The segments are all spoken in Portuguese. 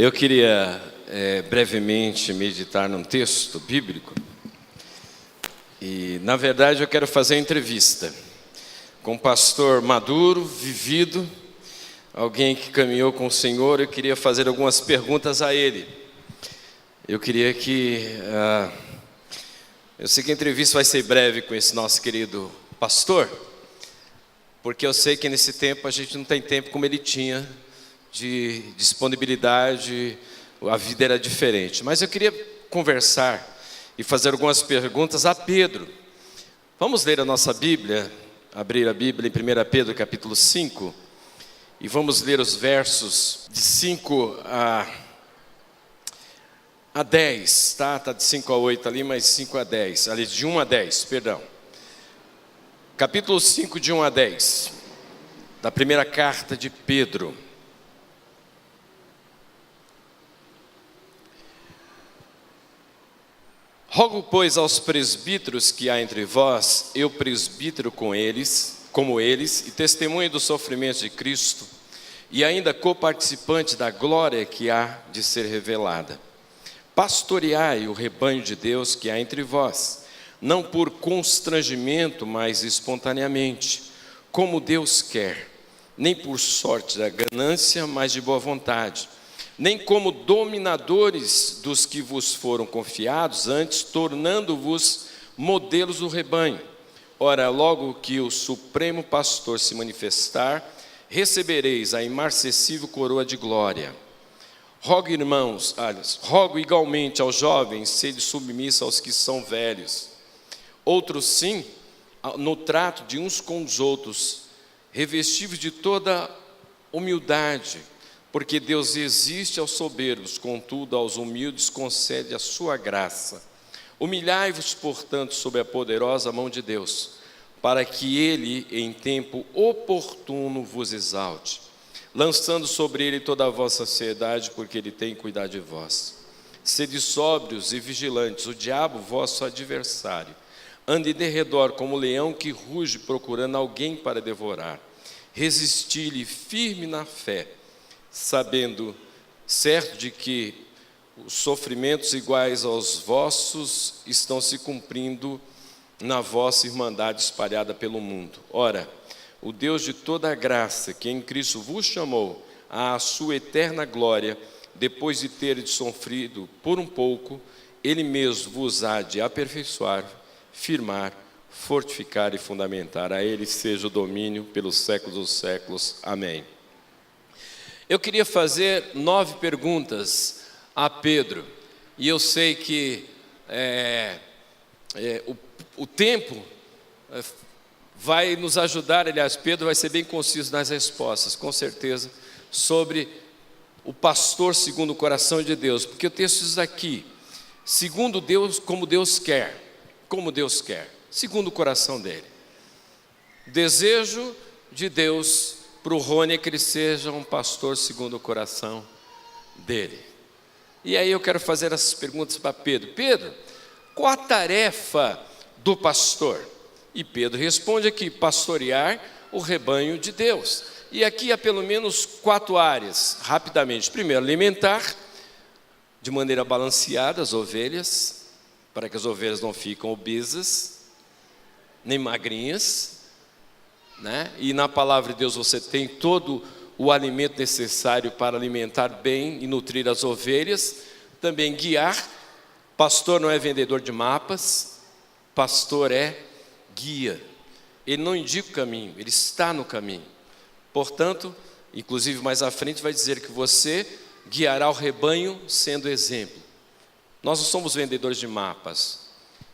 Eu queria brevemente meditar num texto bíblico e, na verdade, eu quero fazer uma entrevista com um pastor maduro, vivido, alguém que caminhou com o Senhor. Eu queria fazer algumas perguntas a ele. Eu queria que... eu sei que a entrevista vai ser breve com esse nosso querido pastor, porque eu sei que nesse tempo a gente não tem tempo como ele tinha, de disponibilidade, a vida era diferente. Mas eu queria conversar e fazer algumas perguntas a Pedro. Vamos ler a nossa Bíblia, abrir a Bíblia em 1 Pedro capítulo 5, e vamos ler os versos de 5 a 10, tá? Está de 5 a 8 ali, mas 5 a 10, ali de 1 a 10, perdão. Capítulo 5, de 1 a 10, da primeira carta de Pedro. Rogo, pois, aos presbíteros que há entre vós, eu presbítero como eles, e testemunha dos sofrimentos de Cristo, e ainda coparticipante da glória que há de ser revelada. Pastoreai o rebanho de Deus que há entre vós, não por constrangimento, mas espontaneamente, como Deus quer, nem por sorte da ganância, mas de boa vontade, nem como dominadores dos que vos foram confiados, antes tornando-vos modelos do rebanho. Ora, logo que o Supremo Pastor se manifestar, recebereis a imarcessível coroa de glória. Rogo, irmãos, rogo igualmente aos jovens, sede submissos aos que são velhos. Outros sim, no trato de uns com os outros, revestivos de toda humildade, porque Deus resiste aos soberbos, contudo aos humildes concede a sua graça. Humilhai-vos, portanto, sob a poderosa mão de Deus, para que Ele, em tempo oportuno, vos exalte, lançando sobre Ele toda a vossa ansiedade, porque Ele tem cuidado de vós. Sede sóbrios e vigilantes, o diabo, vosso adversário, anda em derredor como leão que ruge, procurando alguém para devorar. Resisti-lhe firme na fé, sabendo certo de que os sofrimentos iguais aos vossos estão se cumprindo na vossa irmandade espalhada pelo mundo. Ora, o Deus de toda a graça, que em Cristo vos chamou à sua eterna glória, depois de teres sofrido por um pouco, Ele mesmo vos há de aperfeiçoar, firmar, fortificar e fundamentar. A Ele seja o domínio pelos séculos dos séculos. Amém. Eu queria fazer 9 perguntas a Pedro, e eu sei que o tempo vai nos ajudar. Aliás, Pedro vai ser bem conciso nas respostas, com certeza, sobre o pastor segundo o coração de Deus, porque o texto diz aqui, segundo Deus, como Deus quer, segundo o coração dele. Desejo de Deus para o Rony é que ele seja um pastor segundo o coração dele. E aí eu quero fazer essas perguntas para Pedro. Pedro, qual a tarefa do pastor? E Pedro responde aqui, pastorear o rebanho de Deus. E aqui há pelo menos 4 áreas, rapidamente. Primeiro, alimentar de maneira balanceada as ovelhas, para que as ovelhas não fiquem obesas, nem magrinhas, né? E na palavra de Deus você tem todo o alimento necessário para alimentar bem e nutrir as ovelhas. Também guiar. Pastor não é vendedor de mapas, pastor é guia. Ele não indica o caminho, ele está no caminho. Portanto, inclusive mais à frente vai dizer que você guiará o rebanho sendo exemplo. Nós não somos vendedores de mapas,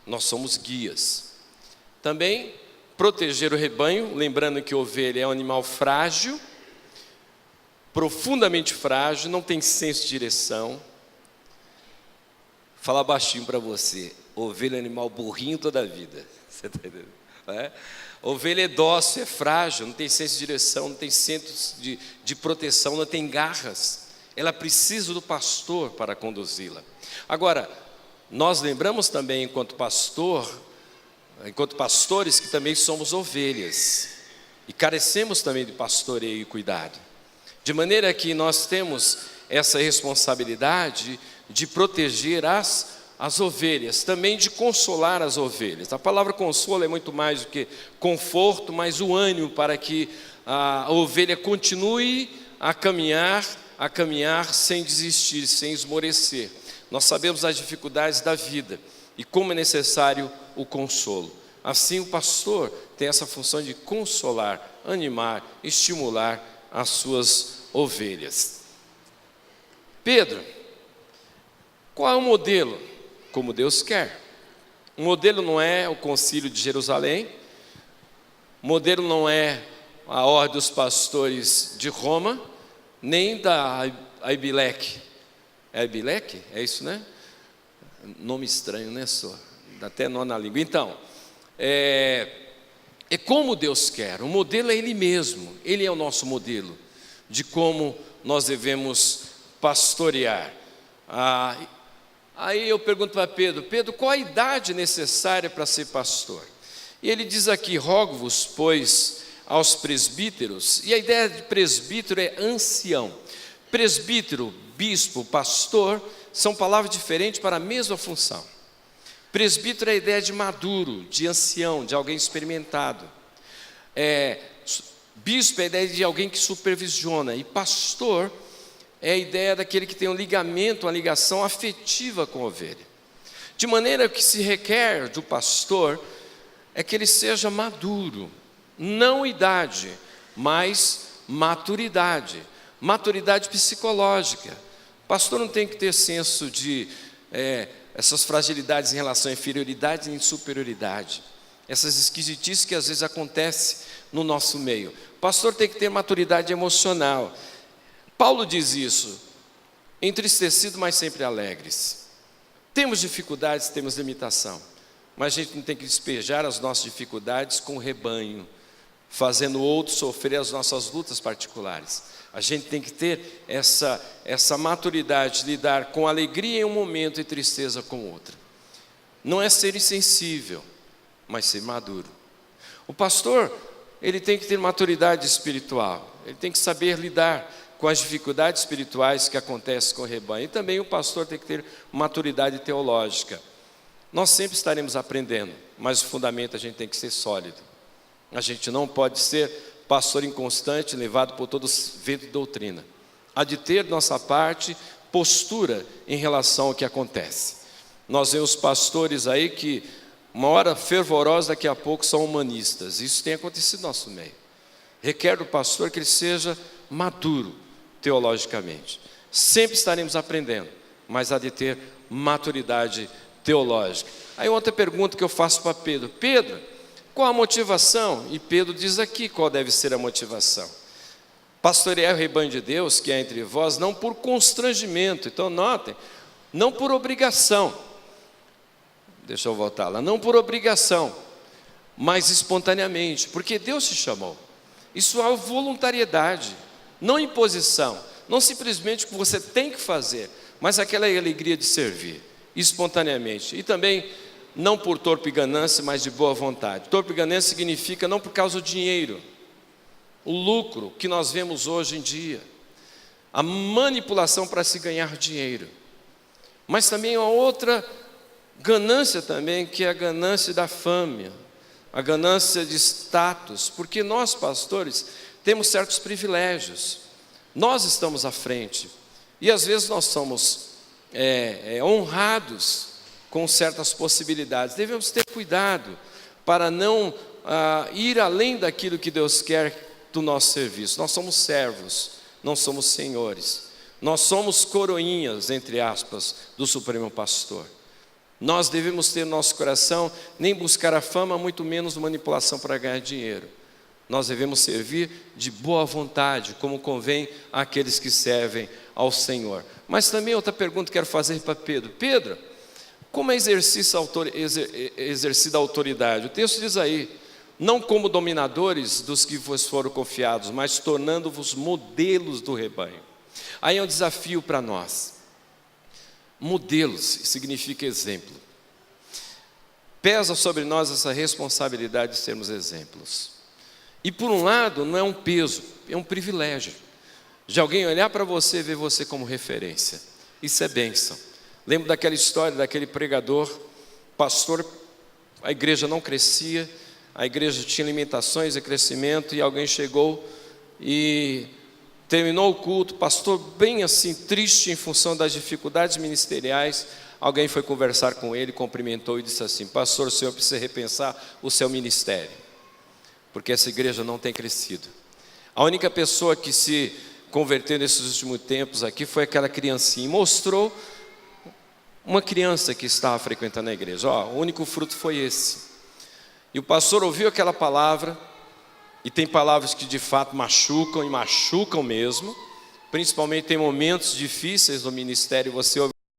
nós somos guias. Também proteger o rebanho, lembrando que a ovelha é um animal frágil, profundamente frágil, não tem senso de direção. Falar baixinho para você, ovelha é animal burrinho toda a vida, você está entendendo? Ovelha é dócil, é frágil, não tem senso de direção, não tem senso de proteção, não tem garras. Ela precisa do pastor para conduzi-la. Agora, nós lembramos também, enquanto pastores, que também somos ovelhas e carecemos também de pastoreio e cuidado. De maneira que nós temos essa responsabilidade de proteger as ovelhas, também de consolar as ovelhas. A palavra consolo é muito mais do que conforto, mas o ânimo para que a ovelha continue a caminhar sem desistir, sem esmorecer. Nós sabemos as dificuldades da vida e como é necessário o consolo. Assim, o pastor tem essa função de consolar, animar, estimular as suas ovelhas. Pedro, qual é o modelo? Como Deus quer. O modelo não é o Concílio de Jerusalém, o modelo não é a Ordem dos Pastores de Roma, nem da Abileque. É Abileque? É isso, né? Nome estranho, né, só? Dá até nó na língua. Então, é como Deus quer. O modelo é Ele mesmo. Ele é o nosso modelo de como nós devemos pastorear. Aí eu pergunto para Pedro: Pedro, qual a idade necessária para ser pastor? E ele diz aqui: rogo-vos, pois, aos presbíteros. E a ideia de presbítero é ancião. Presbítero, bispo, pastor, são palavras diferentes para a mesma função. Presbítero é a ideia de maduro, de ancião, de alguém experimentado. Bispo é a ideia de alguém que supervisiona. E pastor é a ideia daquele que tem um ligamento, uma ligação afetiva com a ovelha. De maneira que se requer do pastor é que ele seja maduro, não idade, mas maturidade. Maturidade psicológica. Pastor não tem que ter senso de essas fragilidades em relação à inferioridade e superioridade. Essas esquisitices que às vezes acontecem no nosso meio. Pastor tem que ter maturidade emocional. Paulo diz isso: entristecido, mas sempre alegres. Temos dificuldades, temos limitação, mas a gente não tem que despejar as nossas dificuldades com o rebanho, fazendo outros sofrer as nossas lutas particulares. A gente tem que ter essa maturidade de lidar com alegria em um momento e tristeza com outro. Não é ser insensível, mas ser maduro. O pastor, ele tem que ter maturidade espiritual, ele tem que saber lidar com as dificuldades espirituais que acontecem com o rebanho. E também o pastor tem que ter maturidade teológica. Nós sempre estaremos aprendendo, mas o fundamento a gente tem que ser sólido. A gente não pode ser pastor inconstante, levado por todo vento de doutrina. Há de ter nossa parte postura em relação ao que acontece. Nós vemos pastores aí que uma hora fervorosa, daqui a pouco são humanistas. Isso tem acontecido no nosso meio. Requer do pastor que ele seja maduro teologicamente. Sempre estaremos aprendendo, mas há de ter maturidade teológica. Aí outra pergunta que eu faço para Pedro: Pedro, qual a motivação? E Pedro diz aqui qual deve ser a motivação: pastorear o rebanho de Deus que é entre vós, não por constrangimento. Então notem, não por obrigação. Deixa eu voltar lá. Não por obrigação, mas espontaneamente, porque Deus te chamou. Isso é voluntariedade, não imposição, não simplesmente o que você tem que fazer, mas aquela alegria de servir, espontaneamente. E também não por torpe ganância, mas de boa vontade. Torpe ganância significa não por causa do dinheiro, o lucro que nós vemos hoje em dia, a manipulação para se ganhar dinheiro. Mas também uma outra ganância também, que é a ganância da fama, a ganância de status, porque nós pastores temos certos privilégios, nós estamos à frente, e às vezes nós somos honrados com certas possibilidades. Devemos ter cuidado para não ir além daquilo que Deus quer do nosso serviço. Nós somos servos, não somos senhores. Nós somos coroinhas, entre aspas, do Supremo Pastor. Nós devemos ter no nosso coração nem buscar a fama, muito menos manipulação para ganhar dinheiro. Nós devemos servir de boa vontade, como convém àqueles que servem ao Senhor. Mas também outra pergunta que quero fazer para Pedro: Pedro, como é exercida a autoridade? O texto diz aí: não como dominadores dos que vos foram confiados, mas tornando-vos modelos do rebanho. Aí é um desafio para nós. Modelos significa exemplo. Pesa sobre nós essa responsabilidade de sermos exemplos. E por um lado, não é um peso, é um privilégio. De alguém olhar para você e ver você como referência. Isso é bênção. Lembro daquela história daquele pregador, pastor, a igreja não crescia, a igreja tinha limitações de crescimento, e alguém chegou e terminou o culto, pastor bem assim, triste em função das dificuldades ministeriais. Alguém foi conversar com ele, cumprimentou e disse assim: pastor, o senhor precisa repensar o seu ministério, porque essa igreja não tem crescido. A única pessoa que se converteu nesses últimos tempos aqui foi aquela criancinha, e mostrou uma criança que estava frequentando a igreja. O único fruto foi esse. E o pastor ouviu aquela palavra, e tem palavras que de fato machucam, e machucam mesmo, principalmente em momentos difíceis no ministério. Você ouve